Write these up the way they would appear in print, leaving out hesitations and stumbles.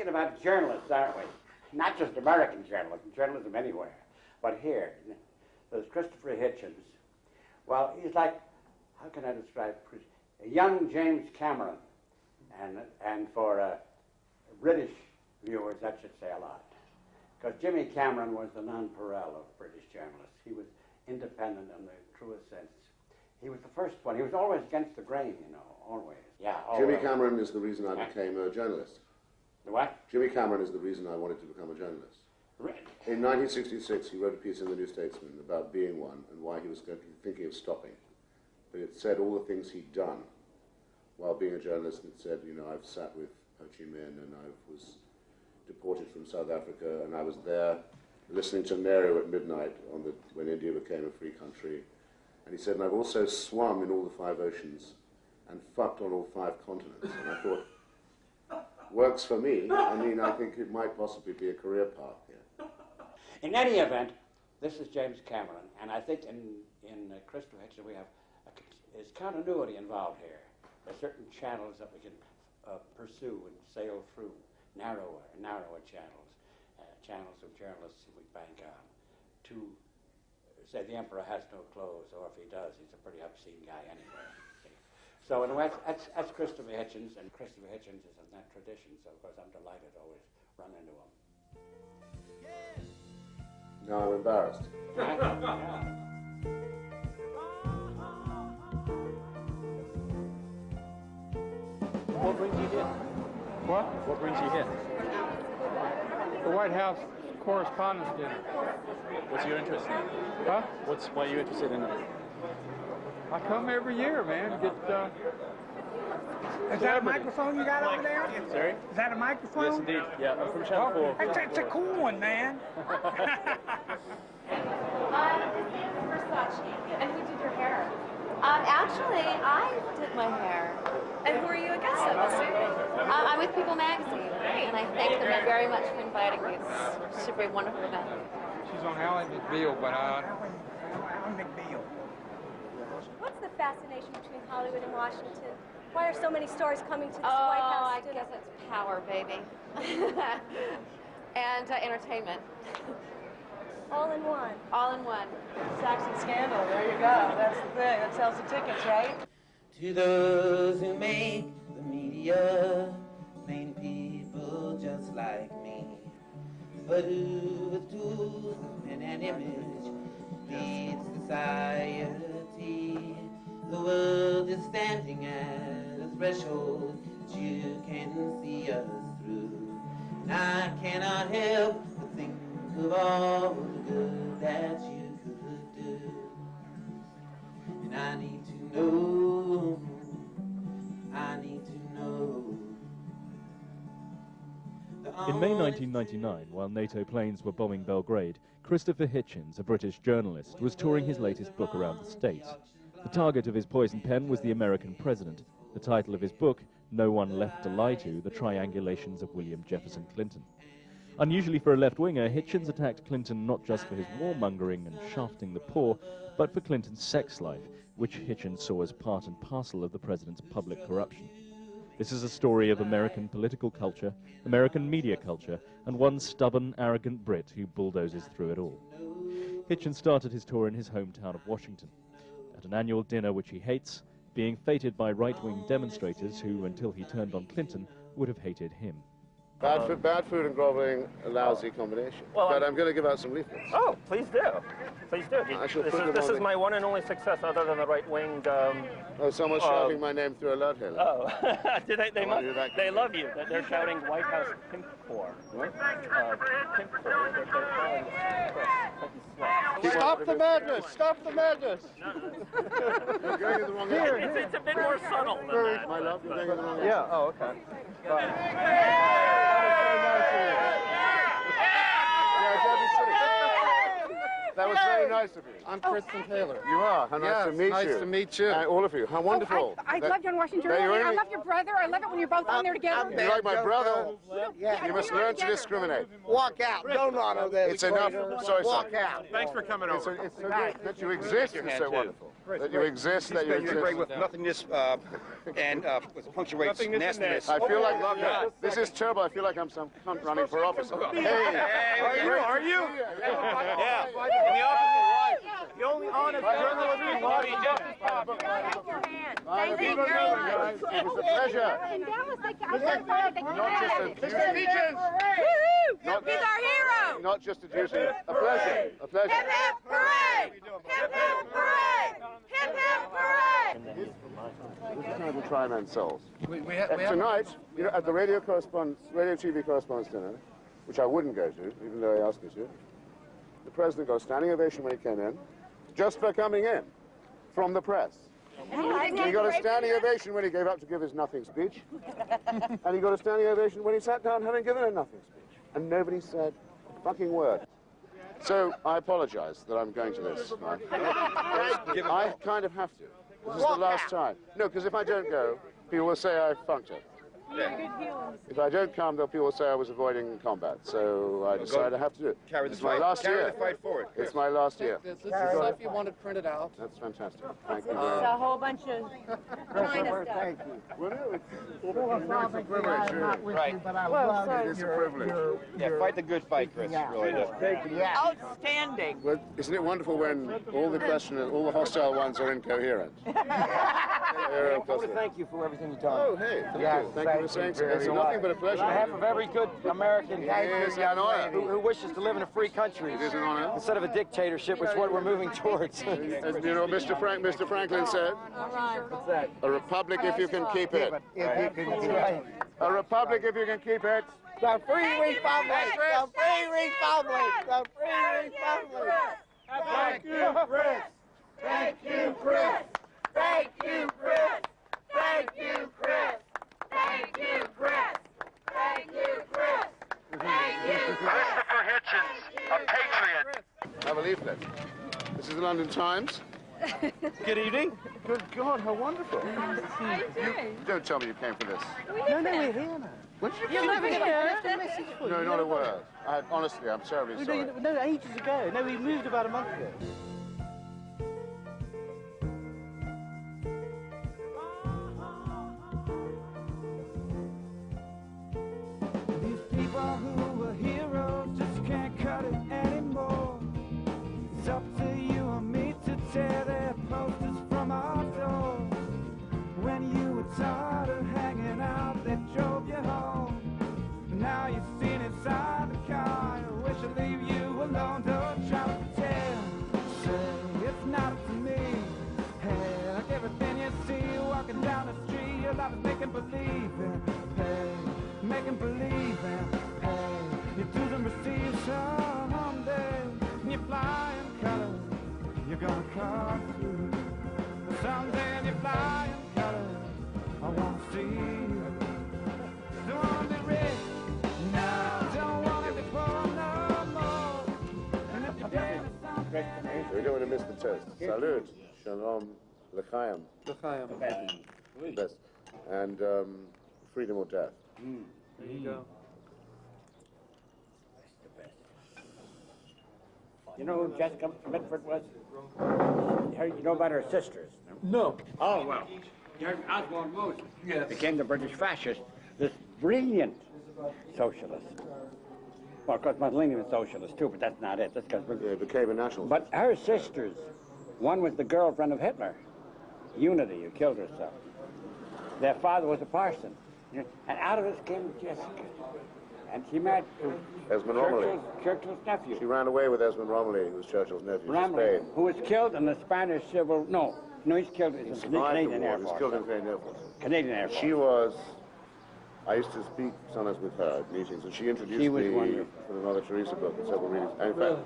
thinking about journalists, aren't we? Not just American journalism, journalism anywhere. But here, there's Christopher Hitchens. Well, he's like, how can I describe, a young James Cameron. And for British viewers, that should say a lot. Because Jimmy Cameron was the nonpareil of British journalists. He was independent in the truest sense. He was the first one. He was always against the grain, you know, always. Yeah, always. Jimmy Cameron is the reason I became a journalist. The what? Jimmy Cameron is the reason I wanted to become a journalist. Right. In 1966, he wrote a piece in the New Statesman about being one and why he was thinking of stopping. But it said all the things he'd done while being a journalist. It said, you know, I've sat with Ho Chi Minh and I was deported from South Africa and I was there listening to Nehru at midnight when India became a free country. And he said, and I've also swum in all the 5 oceans and fucked on all 5 continents. And I thought, works for me. I mean, I think it might possibly be a career path here. In any event, this is James Cameron, and I think in Christopher Hitchens we have there's continuity involved here. There's certain channels that we can pursue and sail through, narrower channels, channels of journalists we bank on. To say the emperor has no clothes, or if he does, he's a pretty obscene guy anyway. So in a way, that's Christopher Hitchens, and Christopher Hitchens is in that tradition, so of course I'm delighted to always run into him. Now I'm embarrassed. Yeah. What brings you here? What? What brings you here? The White House Correspondents' Dinner. What's your interest in it? Huh? Why are you interested in it? I come every year, man. Get Is that a microphone you got over there? Sorry? Is that a microphone? Yes, indeed. Yeah, I'm from Channel 4. It's a cool one, man. This is Versace. And who did your hair? Actually, I did my hair. And who are you against them this year? I'm with People Magazine. And I thank them very much for inviting me. It should be a wonderful event. She's on Ally McBeal, but Alan McBeal. What's the fascination between Hollywood and Washington? Why are so many stars coming to this White House dinner? I guess it's power, baby. And entertainment. All in one. All in one. Saxon Scandal, there you go. That's the thing. That sells the tickets, right? To those who make the media, plain people just like me, but who with tools of pen and image leads society. The world is standing at a threshold that you can see us through. And I cannot help but think of all the good that you could do. And I need to know, I need to know. In May 1999, while NATO planes were bombing Belgrade, Christopher Hitchens, a British journalist, was touring his latest book around the States. The target of his poison pen was the American president. The title of his book, No One Left to Lie To, The Triangulations of William Jefferson Clinton. Unusually for a left-winger, Hitchens attacked Clinton not just for his warmongering and shafting the poor, but for Clinton's sex life, which Hitchens saw as part and parcel of the president's public corruption. This is a story of American political culture, American media culture, and one stubborn, arrogant Brit who bulldozes through it all. Hitchens started his tour in his hometown of Washington. At an annual dinner which he hates, being feted by right-wing demonstrators who, until he turned on Clinton, would have hated him. Bad food and groveling, a lousy combination. Well, but I'm going to give out some leaflets. Oh, please do. Please do. This is my one and only success other than the right-winged... oh, someone's shouting my name through a loud hailer. Oh. They love you. They're shouting White House Pimp Corps. What? Pimp Corps. Stop the madness! Stop the madness! You're going in the wrong area. It's a bit more subtle than that. My love, you're going in the wrong area. Yeah, oh, okay. That was very nice nice of you. I'm Kristen Taylor. You are. How nice to meet you. Nice to meet you. All of you. How wonderful. I love you on Washington. I love your brother. I love it when you're both on there together. You like my brother? Yeah. You must learn to discriminate. Walk out. Don't honor this. It's enough. Sorry, Walk sir. out. Thanks for coming over. It's so great that you exist is so wonderful. That you exist, that you You're great exist. with nothingness and with punctuates nastiness. I feel like this is terrible. I feel like I'm some cunt running for office. Hey, Are you? Yeah. In the office, the only honest journalist in Washington. Thank you very much. It was a pleasure. In Dallas, Mr. Hitchens. He's our hero! Not just a duty. A pleasure. A pleasure. Hip hip hooray! Hip hip hooray! Hip hip hooray! This is kind of try men's souls. We have Tonight, you know, at the radio TV correspondence dinner, which I wouldn't go to, even though he asked me to, the president got a standing ovation when he came in, just for coming in, from the press. He got a standing ovation when he gave up to give his nothing speech, and he got a standing ovation when he sat down having given a nothing speech, and nobody said a fucking word. So I apologize that I'm going to this. I kind of have to. This is the last time. No, because if I don't go, people will say I funked it. If I don't come, then people will say I was avoiding combat. So I decided I have to do it. It's my last year. Carry the fight forward. It's my last year. This is stuff you wanted printed out. That's fantastic. Thank you. A whole bunch of kind of stuff. Well, no, it's a privilege. Right. It's a privilege. Yeah, fight the good fight, Chris. Really do. outstanding. Well, isn't it wonderful when all the questioners, all the hostile ones are incoherent? I want to thank you for everything you've done. Oh, hey, thank you. Thank you for saying so. It's nothing but a pleasure. On behalf of every good American It's an honor. who wishes to live in a free country It is an honor. instead of a dictatorship, which is what we're moving towards. As you know, Mr. Franklin said, What's that? a republic if you can keep it. A republic if you can keep it. The free republic. The free republic. The free republic. Thank you, Chris. Thank you, Chris. Thank you, Chris! Thank you, Chris! Thank you, Chris! Thank you, Chris! Thank you, Chris! Christopher Hitchens, a patriot. Have a leaflet. This is the London Times. Good evening. Good God, how wonderful. How you doing? Don't tell me you came for this. No, we're here now. What did you You're living here. Left a message for you. No, not a word. Honestly, I'm terribly sorry. No, ages ago. No, we moved about a month ago. These people who were heroes just can't cut it anymore. It's up to you and me to tear their posters from our doors. When you were tired of hanging out, they drove you home. Now you've seen inside the car. I wish I'd leave you alone. Don't try to pretend. Say it's not up to me. Hey, like everything you see walking down the street, your life is making believe. Hey, making believe. Hey, you do and receive someday. And you fly in colors. You're gonna come through. Someday you fly in colors. I wanna see you. Don't wanna be rich. No, don't wanna be poor no more. And if you're dead or something. We don't want to miss the toast. Salud. Shalom. L'chaim. L'chaim. Best. And freedom or death. There you go. You know who Jessica Mitford was? You know about her sisters? No. Oh, well. Oswald Moses became the British fascist, this brilliant socialist. Well, of course, Mussolini was socialist too, but that's not it. That's because Yeah, became a national. But her sisters, one was the girlfriend of Hitler, Unity, who killed herself. Their father was a parson. And out of this came Jessica. And she married Esmond Romilly. Churchill's nephew. She ran away with Esmond Romilly, who was Churchill's nephew, to Romilly, Spain. who was killed in the Spanish Civil... No, he's killed in the Canadian Air He was Force. killed in the Canadian Air Force. Canadian Air Force. She was... I used to speak sometimes with her at meetings, and she introduced me wonderful. for the Mother Teresa book and several readings. And in fact,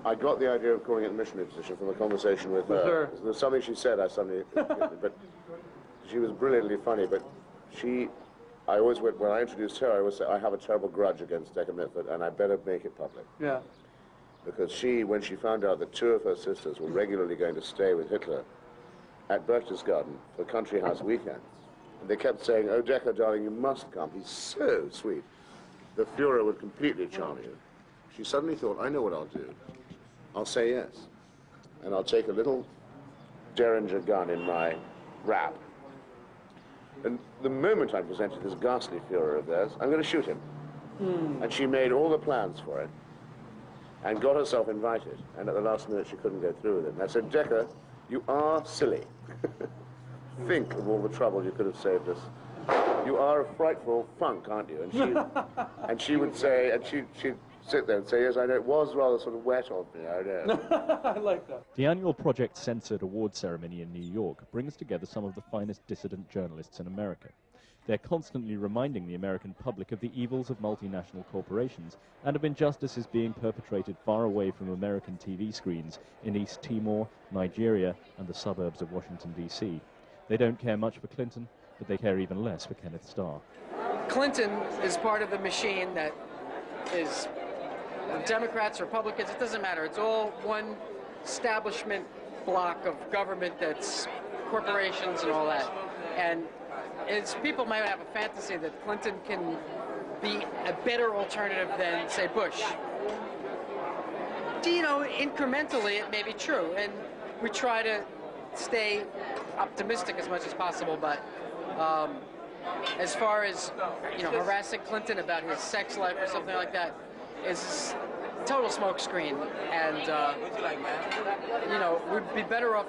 I got the idea of calling it a missionary position from a conversation with her. There was something she said I suddenly... but she was brilliantly funny, but she... I always went, when I introduced her, I always say, I have a terrible grudge against Decca Mitford, and I better make it public. Yeah. because she, when she found out that 2 of her sisters were regularly going to stay with Hitler at Berchtesgaden for country house weekends, and they kept saying, "Oh, Decker, darling, you must come. He's so sweet. The Fuhrer would completely charm you." She suddenly thought, I know what I'll do. I'll say yes. And I'll take a little Derringer gun in my wrap. And the moment I presented this ghastly Fuhrer of theirs, I'm going to shoot him. And she made all the plans for it and got herself invited. And at the last minute, she couldn't go through with it. And I said, "Decker, you are silly. Think of all the trouble you could have saved us. You are a frightful funk, aren't you?" And she would say, and she'd sit there and say, "Yes, I know. It was rather sort of wet on me, I know." I like that. The annual Project Censored Award ceremony in New York brings together some of the finest dissident journalists in America. They're constantly reminding the American public of the evils of multinational corporations and of injustices being perpetrated far away from American TV screens in East Timor, Nigeria, and the suburbs of Washington, D.C. They don't care much for Clinton, but they care even less for Kenneth Starr. Clinton is part of the machine that is Democrats, Republicans, it doesn't matter. It's all one establishment block of government that's corporations and all that. And people might have a fantasy that Clinton can be a better alternative than, say, Bush. You know, incrementally it may be true, and we try to stay optimistic as much as possible, but as far as, you know, harassing Clinton about his sex life or something like that is total smokescreen, and you know, we'd be better off,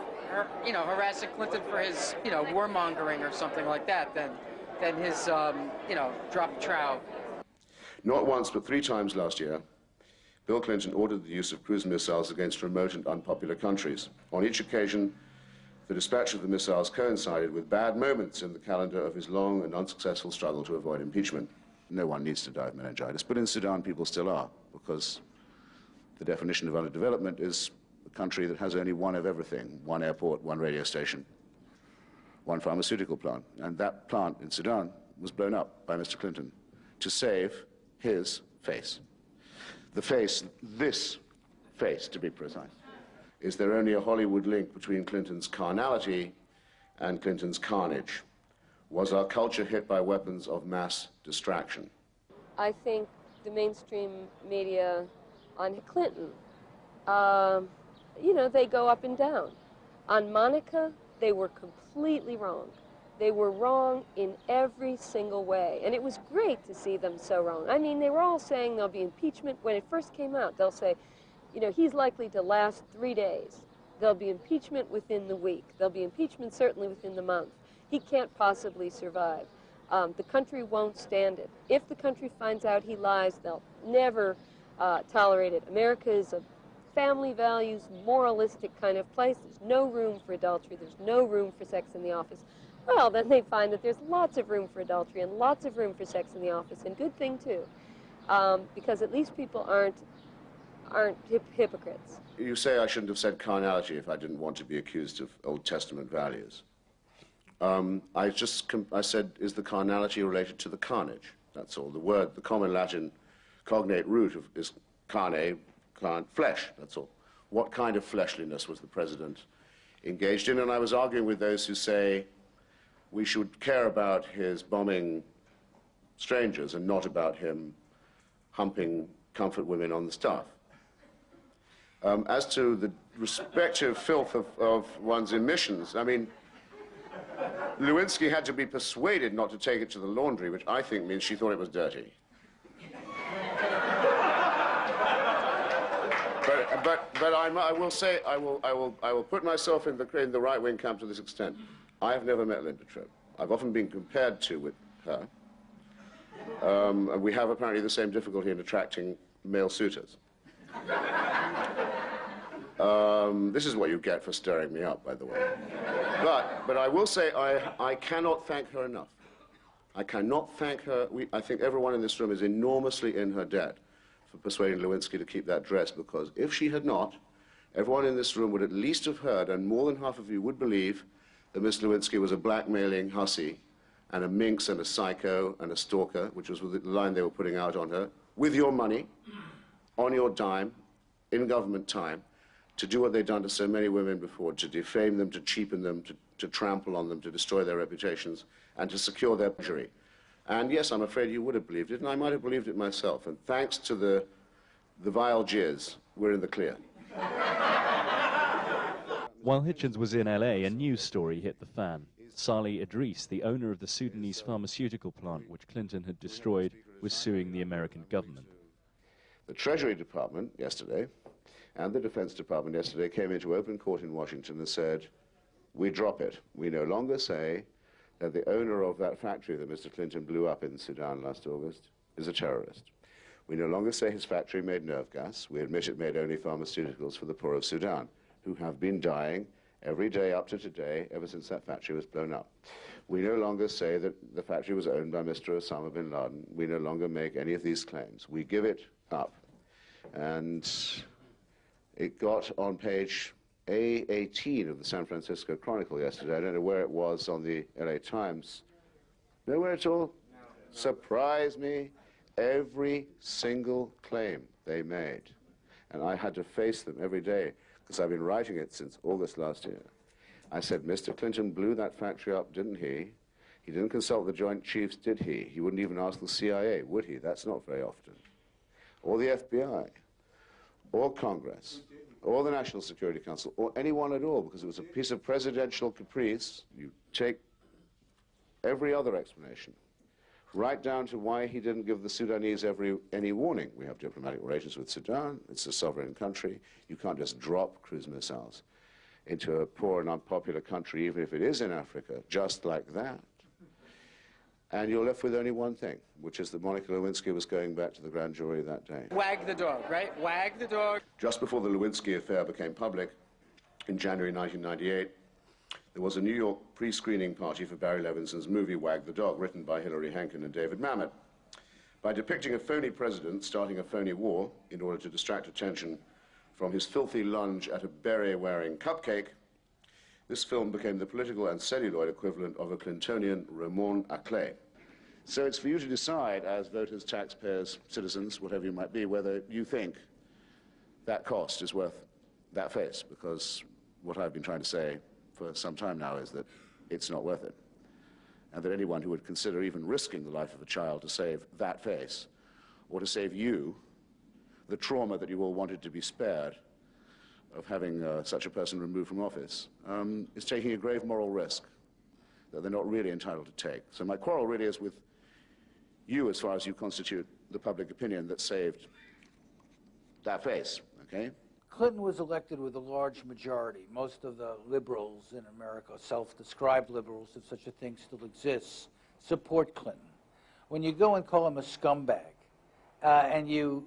you know, harassing Clinton for his, you know, warmongering or something like that than his, you know, drop trow. Not once, but 3 times last year, Bill Clinton ordered the use of cruise missiles against remote and unpopular countries. On each occasion, the dispatch of the missiles coincided with bad moments in the calendar of his long and unsuccessful struggle to avoid impeachment. No one needs to die of meningitis, but in Sudan people still are, because the definition of underdevelopment is a country that has only one of everything: 1 airport, 1 radio station, 1 pharmaceutical plant. And that plant in Sudan was blown up by Mr. Clinton to save his face. The face, this face to be precise. Is there only a Hollywood link between Clinton's carnality and Clinton's carnage? Was our culture hit by weapons of mass distraction? I think the mainstream media on Clinton, you know, they go up and down. On Monica, they were completely wrong. They were wrong in every single way. And it was great to see them so wrong. I mean, they were all saying there'll be impeachment. When it first came out, they'll say, you know, he's likely to last 3 days. There'll be impeachment within the week. There'll be impeachment certainly within the month. He can't possibly survive. The country won't stand it. If the country finds out he lies, they'll never tolerate it. America is a family values, moralistic kind of place. There's no room for adultery. There's no room for sex in the office. Well, then they find that there's lots of room for adultery and lots of room for sex in the office, and good thing too, because at least people aren't hypocrites. You say I shouldn't have said carnality if I didn't want to be accused of Old Testament values. I said, is the carnality related to the carnage? That's all. The word, the common Latin cognate root is carne, flesh, that's all. What kind of fleshliness was the president engaged in? And I was arguing with those who say we should care about his bombing strangers and not about him humping comfort women on the staff. As to the respective filth of one's emissions, I mean, Lewinsky had to be persuaded not to take it to the laundry, which I think means she thought it was dirty. But I will say, I will put myself in the right-wing camp to this extent. I have never met Linda Tripp. I've often been compared to with her. And we have apparently the same difficulty in attracting male suitors. This is what you get for stirring me up, by the way. But I will say I cannot thank her enough. I cannot thank her. I think everyone in this room is enormously in her debt for persuading Lewinsky to keep that dress, because if she had not, everyone in this room would at least have heard, and more than half of you would believe, that Miss Lewinsky was a blackmailing hussy and a minx and a psycho and a stalker, which was the line they were putting out on her, with your money, on your dime, in government time to do what they've done to so many women before, to defame them, to cheapen them, to trample on them, to destroy their reputations, and to secure their perjury. And yes, I'm afraid you would have believed it, and I might have believed it myself. And thanks to the vile jizz, we're in the clear. While Hitchens was in LA, a news story hit the fan. Salih Idris, the owner of the Sudanese pharmaceutical plant which Clinton had destroyed, was suing the American government. The Treasury Department yesterday and the Defense Department yesterday came into open court in Washington and said, we drop it. We no longer say that the owner of that factory that Mr. Clinton blew up in Sudan last August is a terrorist. We no longer say his factory made nerve gas. We admit it made only pharmaceuticals for the poor of Sudan, who have been dying every day up to today ever since that factory was blown up. We no longer say that the factory was owned by Mr. Osama bin Laden. We no longer make any of these claims. We give it up. And it got on page A18 of the San Francisco Chronicle yesterday. I don't know where it was on the LA Times. Nowhere at all. No. Surprised me. Every single claim they made. And I had to face them every day because I've been writing it since August last year. I said, Mr. Clinton blew that factory up, didn't he? He didn't consult the Joint Chiefs, did he? He wouldn't even ask the CIA, would he? That's not very often. Or the FBI, or Congress, or the National Security Council, or anyone at all, because it was a piece of presidential caprice. You take every other explanation, right down to why he didn't give the Sudanese any warning. We have diplomatic relations with Sudan. It's a sovereign country. You can't just drop cruise missiles into a poor and unpopular country, even if it is in Africa, just like that. And you're left with only one thing, which is that Monica Lewinsky was going back to the grand jury that day. Wag the dog, right? Wag the dog. Just before the Lewinsky affair became public, in January 1998, there was a New York pre-screening party for Barry Levinson's movie Wag the Dog, written by Hilary Hankin and David Mamet. By depicting a phony president starting a phony war in order to distract attention from his filthy lunge at a beret-wearing cupcake, this film became the political and celluloid equivalent of a Clintonian roman à clef. So it's for you to decide, as voters, taxpayers, citizens, whatever you might be, whether you think that cost is worth that face, because what I've been trying to say for some time now is that it's not worth it, and that anyone who would consider even risking the life of a child to save that face, or to save you the trauma that you all wanted to be spared of having such a person removed from office, is taking a grave moral risk that they're not really entitled to take. So my quarrel really is with you, as far as you constitute the public opinion that saved that face, okay? Clinton was elected with a large majority. Most of the liberals in America, self-described liberals, if such a thing still exists, support Clinton. When you go and call him a scumbag, and you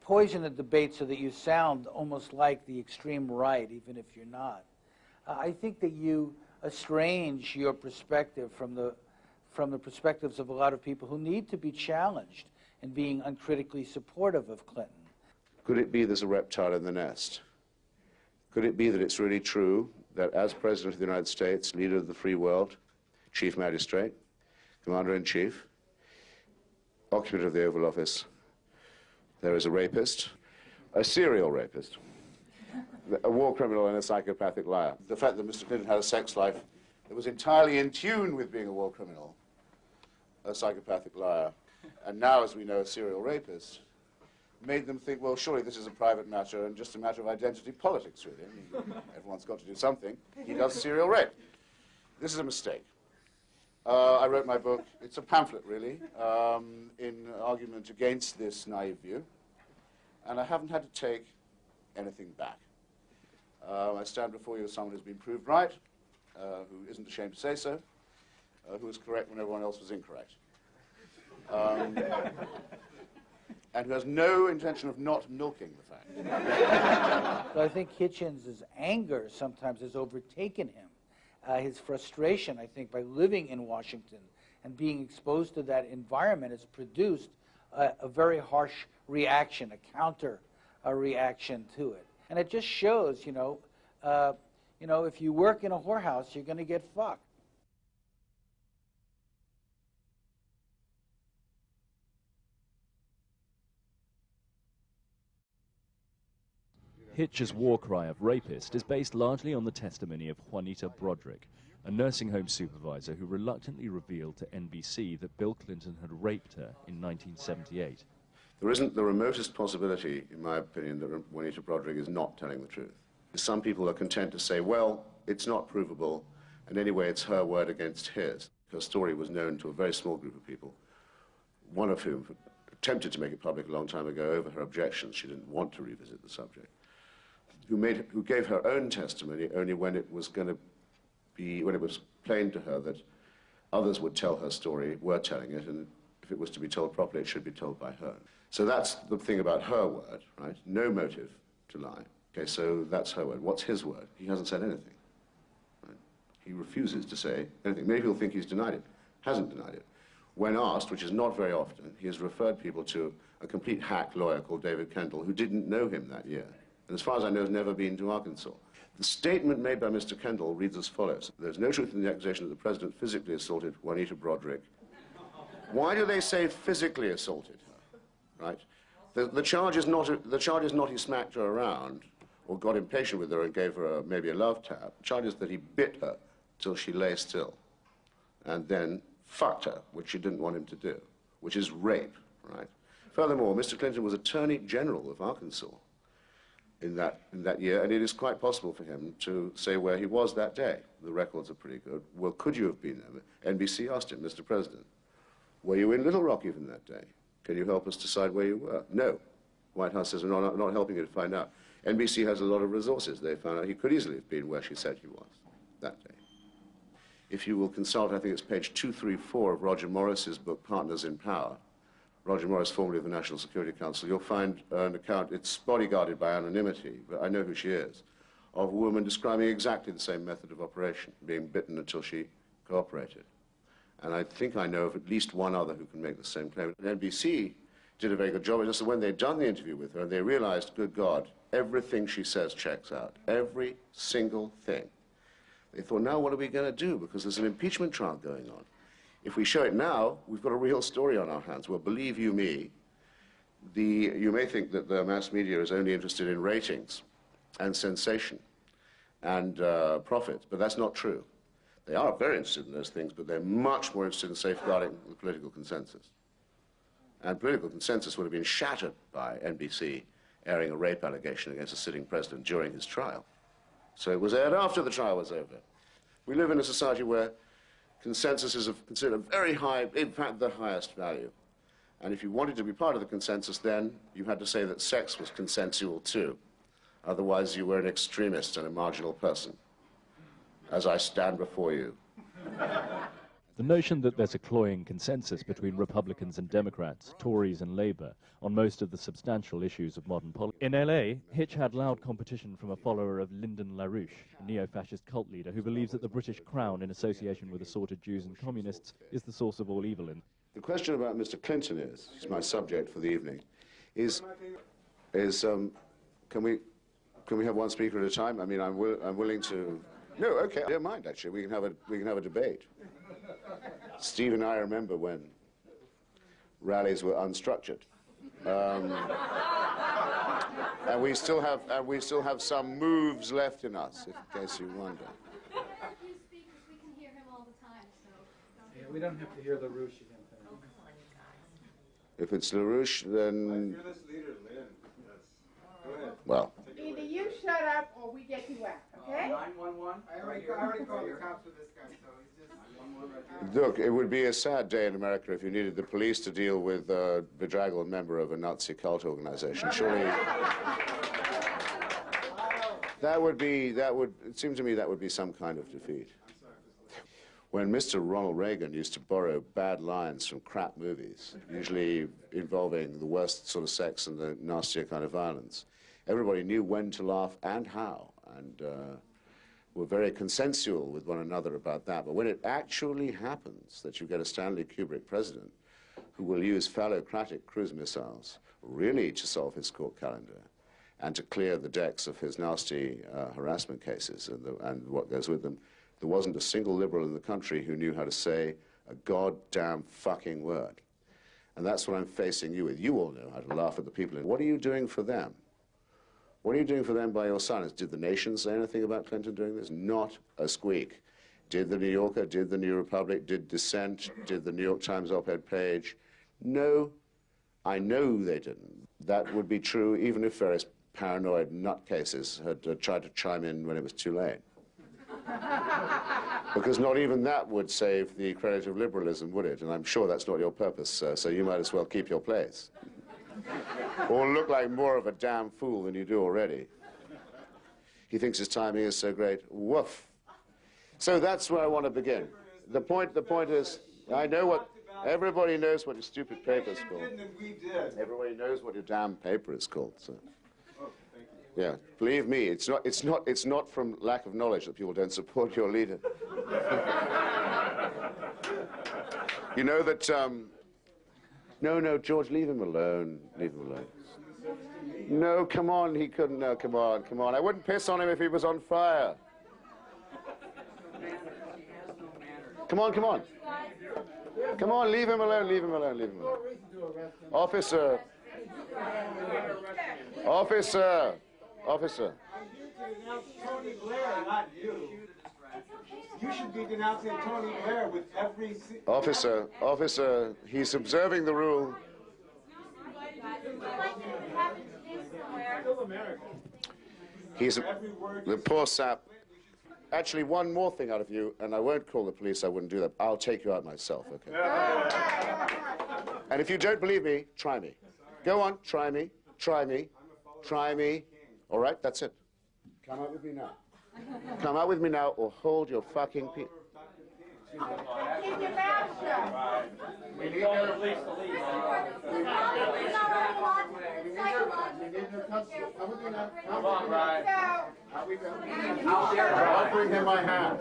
poison the debate so that you sound almost like the extreme right, even if you're not, I think that you estrange your perspective from the perspectives of a lot of people who need to be challenged in being uncritically supportive of Clinton. Could it be there's a reptile in the nest? Could it be that it's really true that as President of the United States, leader of the free world, Chief Magistrate, Commander-in-Chief, occupant of the Oval Office, there is a rapist, a serial rapist, a war criminal and a psychopathic liar. The fact that Mr. Clinton had a sex life that was entirely in tune with being a war criminal, a psychopathic liar, and now, as we know, a serial rapist, made them think, well, surely this is a private matter and just a matter of identity politics, really. I mean, everyone's got to do something. He does serial rape. This is a mistake. I wrote my book, it's a pamphlet, really, in argument against this naive view, and I haven't had to take anything back. I stand before you as someone who's been proved right, who isn't ashamed to say so, who was correct when everyone else was incorrect. And who has no intention of not milking the fact. But I think Hitchens' anger sometimes has overtaken him. His frustration, I think, by living in Washington and being exposed to that environment has produced a very harsh reaction, a counter reaction to it. And it just shows, if you work in a whorehouse, you're going to get fucked. Hitch's war cry of rapist is based largely on the testimony of Juanita Broderick, a nursing home supervisor who reluctantly revealed to NBC that Bill Clinton had raped her in 1978. There isn't the remotest possibility, in my opinion, that Juanita Broderick is not telling the truth. Some people are content to say, well, it's not provable, and anyway, it's her word against his. Her story was known to a very small group of people, one of whom attempted to make it public a long time ago over her objections. She didn't want to revisit the subject. Who gave her own testimony only when it was going to be, when it was plain to her that others would tell her story, were telling it, and if it was to be told properly, it should be told by her. So that's the thing about her word, right? No motive to lie. Okay, so that's her word. What's his word? He hasn't said anything. Right? He refuses to say anything. Many people think he's denied it. Hasn't denied it. When asked, which is not very often, he has referred people to a complete hack lawyer called David Kendall, who didn't know him that year. And as far as I know, has never been to Arkansas. The statement made by Mr. Kendall reads as follows. There's no truth in the accusation that the president physically assaulted Juanita Broderick. Why do they say physically assaulted her, right? The charge is not he smacked her around or got impatient with her and gave her maybe a love tap. The charge is that he bit her till she lay still and then fucked her, which she didn't want him to do, which is rape, right? Furthermore, Mr. Clinton was Attorney General of Arkansas in that year, and it is quite possible for him to say where he was that day. The records are pretty good. Well, could you have been there? NBC asked him, Mr. President, were you in Little Rock even that day? Can you help us decide where you were? No. White House says, we're not helping you to find out. NBC has a lot of resources. They found out he could easily have been where she said he was that day. If you will consult, I think it's page 234 of Roger Morris's book, Partners in Power, Roger Morris, formerly of the National Security Council, you'll find an account, it's bodyguarded by anonymity, but I know who she is, of a woman describing exactly the same method of operation, being bitten until she cooperated. And I think I know of at least one other who can make the same claim. And NBC did a very good job. It's just that when they'd done the interview with her, and they realized, good God, everything she says checks out. Every single thing. They thought, now what are we going to do? Because there's an impeachment trial going on. If we show it now, we've got a real story on our hands. Well, believe you me, you may think that the mass media is only interested in ratings and sensation and profit, but that's not true. They are very interested in those things, but they're much more interested in safeguarding the political consensus. And political consensus would have been shattered by NBC airing a rape allegation against a sitting president during his trial. So it was aired after the trial was over. We live in a society where consensus is considered very high, in fact, the highest value. And if you wanted to be part of the consensus, then you had to say that sex was consensual too. Otherwise, you were an extremist and a marginal person, as I stand before you. The notion that there's a cloying consensus between Republicans and Democrats, Tories and Labour, on most of the substantial issues of modern politics. In LA, Hitch had loud competition from a follower of Lyndon LaRouche, a neo-fascist cult leader who believes that the British Crown, in association with assorted Jews and communists, is the source of all evil. The question about Mr. Clinton is my subject for the evening, can we have one speaker at a time? I mean, I'm willing to. No, okay, I don't mind actually. We can have a debate. Steve and I remember when rallies were unstructured, and we still have some moves left in us, in case you wonder. You speak, we can hear him all the time, so. Yeah, we don't have to hear LaRouche again. If it's LaRouche, then. Fearless leader, Lynn. Yes. Go ahead. Well. Either you shut up or we get you out, okay? 911. I already called the cops with this guy, so he's just 911 right here. Look, it would be a sad day in America if you needed the police to deal with a bedraggled member of a Nazi cult organization. Surely, it seemed to me that would be some kind of defeat. When Mr. Ronald Reagan used to borrow bad lines from crap movies, usually involving the worst sort of sex and the nastier kind of violence, everybody knew when to laugh and how, and were very consensual with one another about that. But when it actually happens that you get a Stanley Kubrick president who will use phallocratic cruise missiles really to solve his court calendar and to clear the decks of his nasty harassment cases and what goes with them, there wasn't a single liberal in the country who knew how to say a goddamn fucking word. And that's what I'm facing you with. You all know how to laugh at the people. And what are you doing for them? What are you doing for them by your silence? Did the Nation say anything about Clinton doing this? Not a squeak. Did the New Yorker, did the New Republic, did Dissent, did the New York Times op-ed page? No, I know they didn't. That would be true even if various paranoid nutcases had tried to chime in when it was too late. Because not even that would save the credit of liberalism, would it? And I'm sure that's not your purpose, sir, so you might as well keep your place. Or look like more of a damn fool than you do already. He thinks his timing is so great. Woof. So that's where I want to begin. The point is, I know what, everybody knows what your stupid paper is called. Everybody knows what your damn paper is called, so. Yeah, believe me, it's not from lack of knowledge that people don't support your leader. You know that, no, George, leave him alone, leave him alone. No, come on, he couldn't, no, come on. I wouldn't piss on him if he was on fire. Come on. Come on, leave him alone, leave him alone. Officer. Tony Blair, not you. You should be denouncing Tony Blair with every... Officer, he's observing the rule. He's the poor sap. Actually, one more thing out of you, and I won't call the police, I wouldn't do that. I'll take you out myself, okay? And if you don't believe me, try me. Go on, try me. All right, that's it. Come out with me now. Come out with me now, or hold your fucking peace. Keep your mouth shut. We need the police to leave. Come on, Brian. I'll bring him my hand.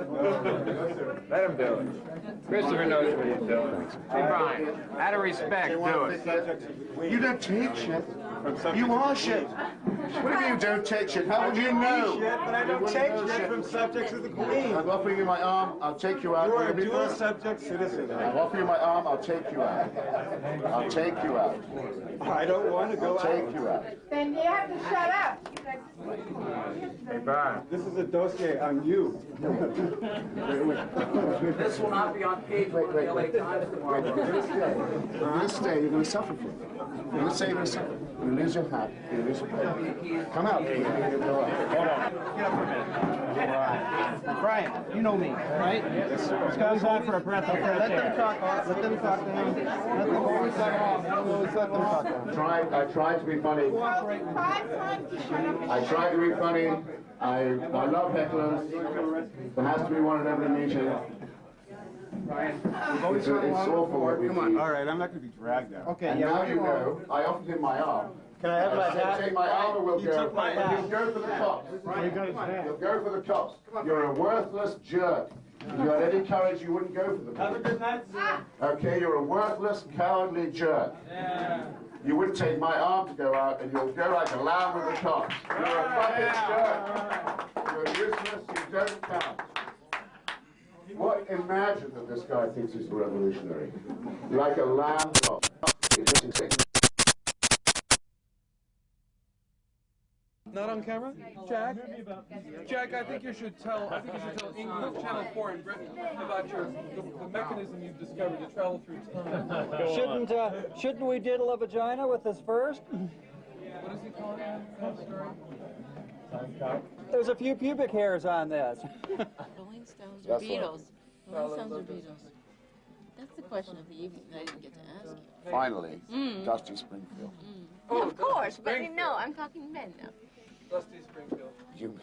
Let him do it. Christopher knows what he's doing. Hey, Brian, out of respect, do it. You don't take shit. You are shit. What do you mean you don't take shit? How would you know? Shit, but I don't take shit from subjects of the Queen. I'm offering you my arm, I'll take you out. You are a dual subject citizen. I'm offering you my arm, I'll take you out. I'll take you out. I don't want to go out. I'll take you out. Then you have to shut up. Hey, Brian. This is a dossier on you. This will not be on page one of the LA Times tomorrow. You're going to stay, you're going to suffer for it. You're going to stay, you're going to suffer. You're going to lose your hat, you're going to lose your pen. Come out. Hold on. Get up for a minute. Brian, you know me, right? Yes, sir. Let's go outside for a breath of fresh air. Let them talk. Let them talk to him. Let them always talk to him. I tried to be funny. I tried to be funny. I love hecklers. There has to be one at every meeting. It's awful what we do. All right, I'm not going to be dragged out. Okay, and now you know, I offered him my arm. Can I have my hat? Take my arm or we'll go. Took my hat. You'll go for the tops. You'll go for the tops. You're a worthless jerk. If you had any courage, you wouldn't go for the tops. Have a good night, sir. Okay, you're a worthless, cowardly jerk. Yeah. You wouldn't take my arm to go out, and you'll go like a lamb with the tops. You're a fucking jerk. You're useless. You don't count. What? Imagine that this guy thinks he's revolutionary. Like a lamb top. Not on camera? Jack? Jack, I think you should tell English Channel 4 in Britain about the mechanism you've discovered to travel through time. Shouldn't we diddle a vagina with this first? What is he calling it? There's a few pubic hairs on this. Rolling Stones or Beatles? Rolling Stones or Beatles? That's the question of the evening that I didn't get to ask you. Finally, Dusty Springfield. Yeah, of course, but no, I'm talking men now. Dusty Springfield. You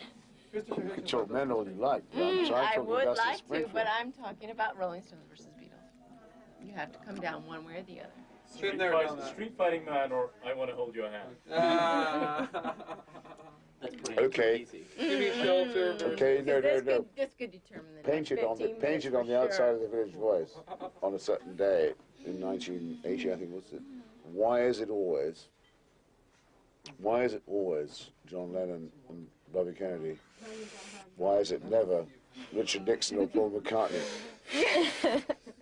can talk men all you like. I would like to, but I'm talking about Rolling Stones versus Beatles. You have to come down one way or the other. Street fighting man, or I want to hold your hand. That's pretty Okay. easy. Give me shelter. Okay, no. This could determine the Paint it on the outside of the Village Voice on a certain day in 1980, I think, was it? Why is it always John Lennon and Bobby Kennedy? Why is it never Richard Nixon or Paul McCartney.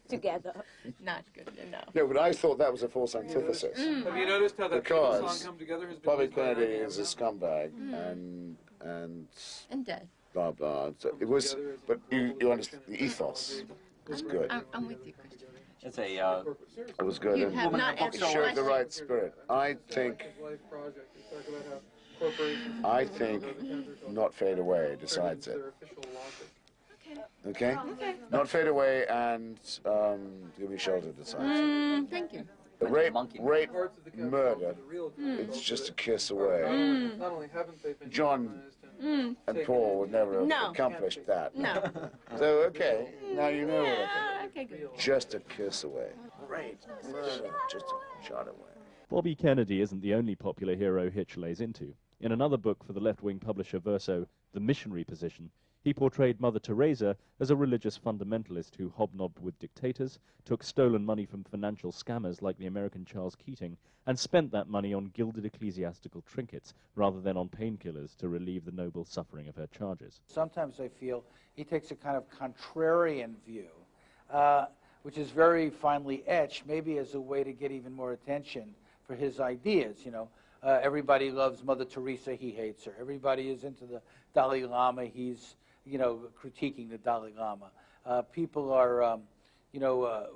Together. Not good enough. No, but I thought that was a false antithesis. Have you noticed how that Beatles Because song "Come Together" has been Bobby used by Kennedy every is a scumbag, and dead. blah blah. So it was, but you understand the ethos was good. I'm with you, Christian. It's a. It was good. You and have not it answered showed the question. right spirit. I think Not Fade Away decides it. Okay? Not Fade Away and Give Me Shelter decides it. Thank you. The rape, murder, it's just a kiss away. John and Paul would never have accomplished that. No. So, okay, now you know what I think. Okay, good. Just a kiss away. Rape, murder, just a shot away. Bobby Kennedy isn't the only popular hero Hitch lays into. In another book for the left-wing publisher Verso, The Missionary Position, he portrayed Mother Teresa as a religious fundamentalist who hobnobbed with dictators, took stolen money from financial scammers like the American Charles Keating, and spent that money on gilded ecclesiastical trinkets rather than on painkillers to relieve the noble suffering of her charges. Sometimes I feel he takes a kind of contrarian view, which is very finely etched, maybe as a way to get even more attention for his ideas, you know. Everybody loves Mother Teresa, he hates her. Everybody is into the Dalai Lama, he's, you know, critiquing the Dalai Lama. People are,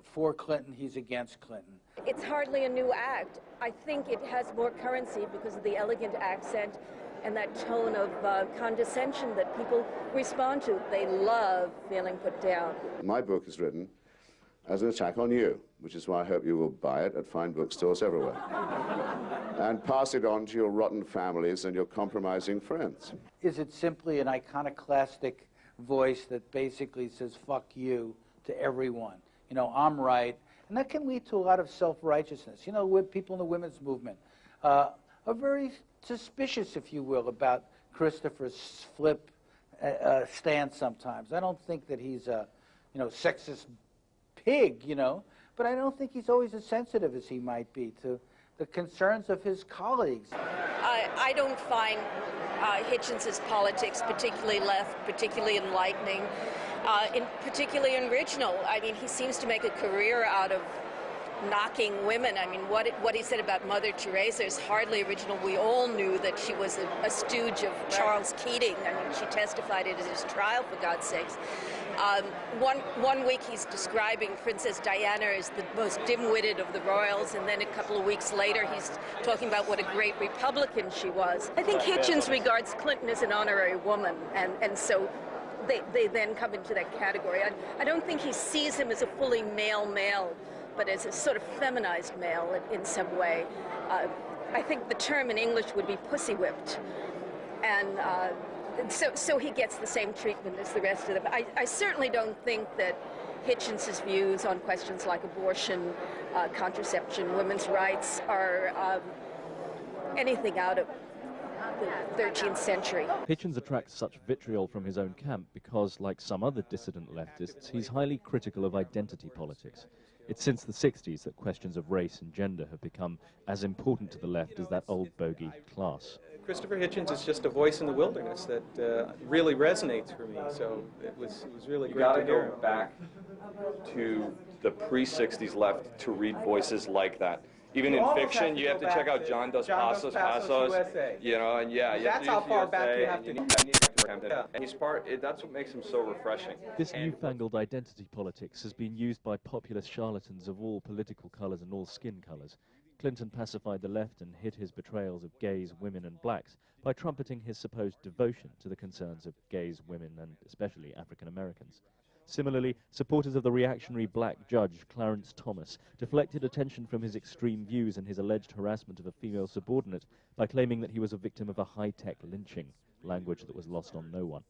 for Clinton, he's against Clinton. It's hardly a new act. I think it has more currency because of the elegant accent and that tone of condescension that people respond to. They love feeling put down. My book is written as an attack on you, which is why I hope you will buy it at fine bookstores everywhere. And pass it on to your rotten families and your compromising friends. Is it simply an iconoclastic voice that basically says, fuck you, to everyone? You know, I'm right. And that can lead to a lot of self-righteousness. You know, people in the women's movement are very suspicious, if you will, about Christopher's flip stance sometimes. I don't think that he's a, sexist pig, but I don't think he's always as sensitive as he might be to the concerns of his colleagues. I don't find Hitchens' politics particularly left, particularly enlightening, particularly original. I mean, he seems to make a career out of knocking women. I mean, what he said about Mother Teresa is hardly original. We all knew that she was a stooge of Charles Keating. I mean, she testified at his trial, for God's sakes. One week he's describing Princess Diana as the most dim-witted of the royals, and then a couple of weeks later he's talking about what a great Republican she was. I think Hitchens regards Clinton as an honorary woman, and so they then come into that category. I don't think he sees him as a fully male, but as a sort of feminized male in some way. I think the term in English would be pussy-whipped. And so he gets the same treatment as the rest of them. I certainly don't think that Hitchens' views on questions like abortion, contraception, women's rights are anything out of the 13th century. Hitchens attracts such vitriol from his own camp because, like some other dissident leftists, he's highly critical of identity politics. It's since the 60s that questions of race and gender have become as important to the left as that old bogey class. Christopher Hitchens is just a voice in the wilderness that really resonates for me, so it was really great to hear him. You gotta go back to the pre-60s left to read voices like that. Even in fiction, you have to check out John Dos Passos, USA. you know, and yeah, That's how far back you have to go. And he's that's what makes him so refreshing. This newfangled identity politics has been used by populist charlatans of all political colours and all skin colours. Clinton pacified the left and hid his betrayals of gays, women and blacks by trumpeting his supposed devotion to the concerns of gays, women and especially African Americans. Similarly, supporters of the reactionary black judge, Clarence Thomas, deflected attention from his extreme views and his alleged harassment of a female subordinate by claiming that he was a victim of a high-tech lynching, language that was lost on no one.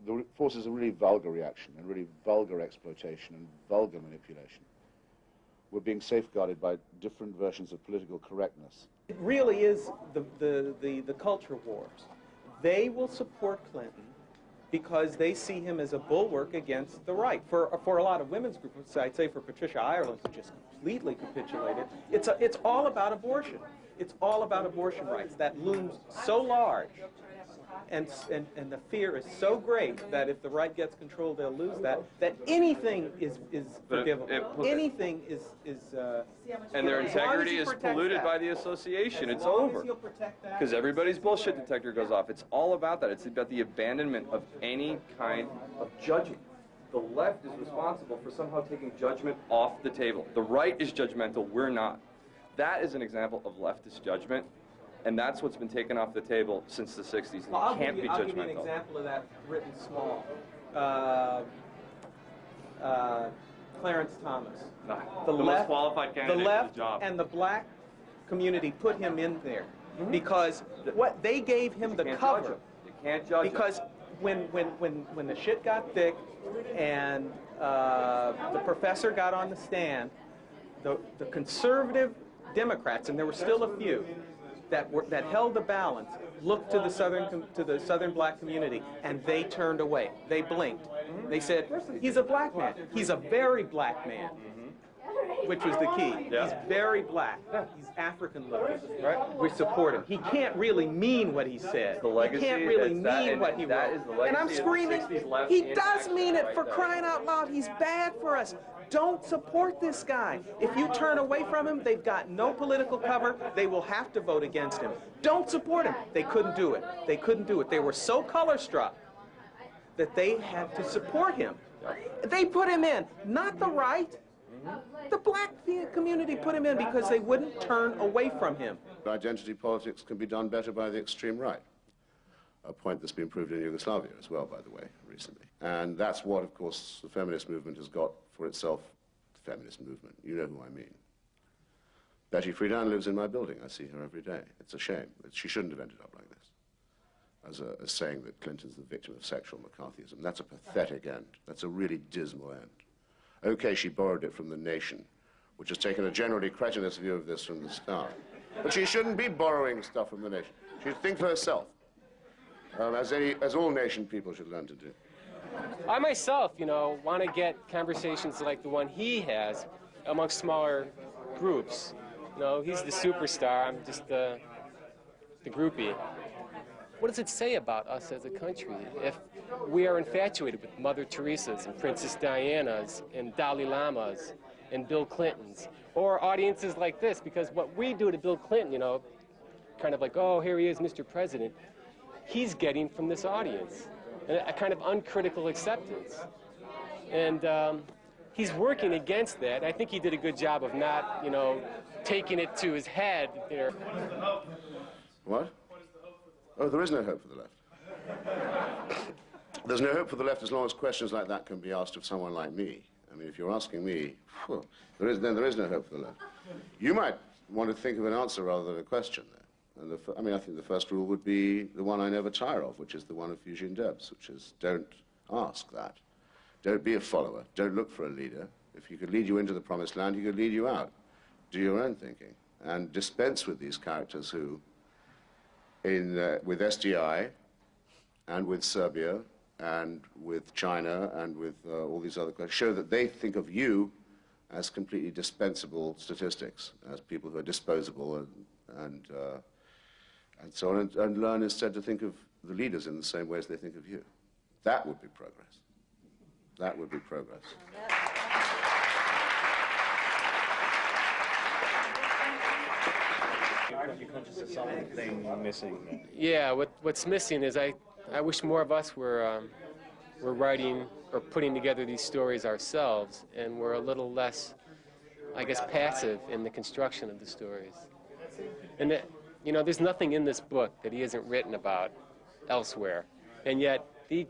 The forces of really vulgar reaction and really vulgar exploitation and vulgar manipulation were being safeguarded by different versions of political correctness. It really is the culture wars. They will support Clinton because they see him as a bulwark against the right. For a lot of women's groups, I'd say for Patricia Ireland, who just completely capitulated, it's all about abortion. It's all about abortion rights. That looms so large and the fear is so great that if the right gets control, they'll lose that anything is forgivable. Anything is and their as long as integrity he is protects polluted that. by the association. As It's long as over. he'll protect that. Because everybody's bullshit detector goes off. It's all about that. It's about the abandonment of any kind of judgment. The left is responsible for somehow taking judgment off the table. The right is judgmental. We're not. That is an example of leftist judgment, and that's what's been taken off the table since the 60s. Well, It can't be I'll give you an judgmental. example of that written small. Clarence Thomas. The most qualified candidate the for left the job. and the black community put him in there because what they gave him the can't cover. judge him. You can't judge him. Because when the shit got thick and the professor got on the stand, the conservative Democrats, and there were still a few that held the balance, looked to the southern black community, and they turned away. They blinked. They said, "He's a black man. He's a very black man," which was the key. Yeah. He's very black. He's African looking. Right? We support him. He can't really mean what he said. The legacy, he can't really it's that- mean and what he that wrote. is the legacy And I'm of the screaming, 60s left he in does action mean it right for there. crying out loud. He's bad for us. Don't support this guy. If you turn away from him, they've got no political cover. They will have to vote against him. Don't support him. They couldn't do it. They couldn't do it. They were so color struck that they had to support him. They put him in, not the right. The black community put him in because they wouldn't turn away from him. Identity politics can be done better by the extreme right. A point that's been proved in Yugoslavia as well, by the way, recently. And that's what, of course, the feminist movement has got for itself. The feminist movement, you know who I mean. Betty Friedan lives in my building. I see her every day. It's a shame. She shouldn't have ended up like this, as saying that Clinton's the victim of sexual McCarthyism. That's a pathetic end. That's a really dismal end. Okay, she borrowed it from The Nation, which has taken a generally cretinous view of this from the start. But she shouldn't be borrowing stuff from The Nation. She should think for herself, as all nation people should learn to do. I myself, want to get conversations like the one he has amongst smaller groups. He's the superstar. I'm just the groupie. What does it say about us as a country if we are infatuated with Mother Teresa's and Princess Diana's and Dalai Lama's and Bill Clinton's, or audiences like this? Because what we do to Bill Clinton, kind of like, oh, here he is, Mr. President, he's getting from this audience a kind of uncritical acceptance. And he's working against that. I think he did a good job of not, taking it to his head there. What? Oh, there is no hope for the left. There's no hope for the left as long as questions like that can be asked of someone like me. I mean, if you're asking me, then there is no hope for the left. You might want to think of an answer rather than a question there. And I think the first rule would be the one I never tire of, which is the one of Eugene Debs, which is don't ask that. Don't be a follower. Don't look for a leader. If he could lead you into the promised land, he could lead you out. Do your own thinking. And dispense with these characters who, with SDI and with Serbia and with China and with all these other countries, show that they think of you as completely dispensable statistics, as people who are disposable and so on, and learn instead to think of the leaders in the same way as they think of you. That would be progress. That would be progress. Are you conscious of something missing? Yeah, what's missing is I wish more of us were writing or putting together these stories ourselves, and we're a little less, I guess, passive in the construction of the stories. And that, there's nothing in this book that he hasn't written about elsewhere, and yet he